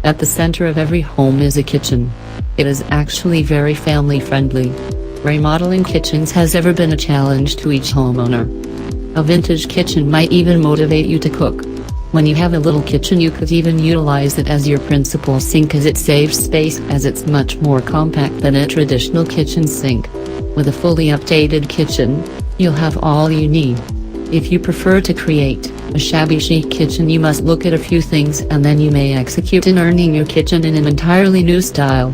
At the center of every home is a kitchen. It is actually very family-friendly. Remodeling kitchens has ever been a challenge to each homeowner. A vintage kitchen might even motivate you to cook. When you have a little kitchen, you could even utilize it as your principal sink, as it saves space, as it's much more compact than a traditional kitchen sink. With a fully updated kitchen, you'll have all you need. If you prefer to create a shabby chic kitchen, you must look at a few things, and then you may execute in earning your kitchen in an entirely new style.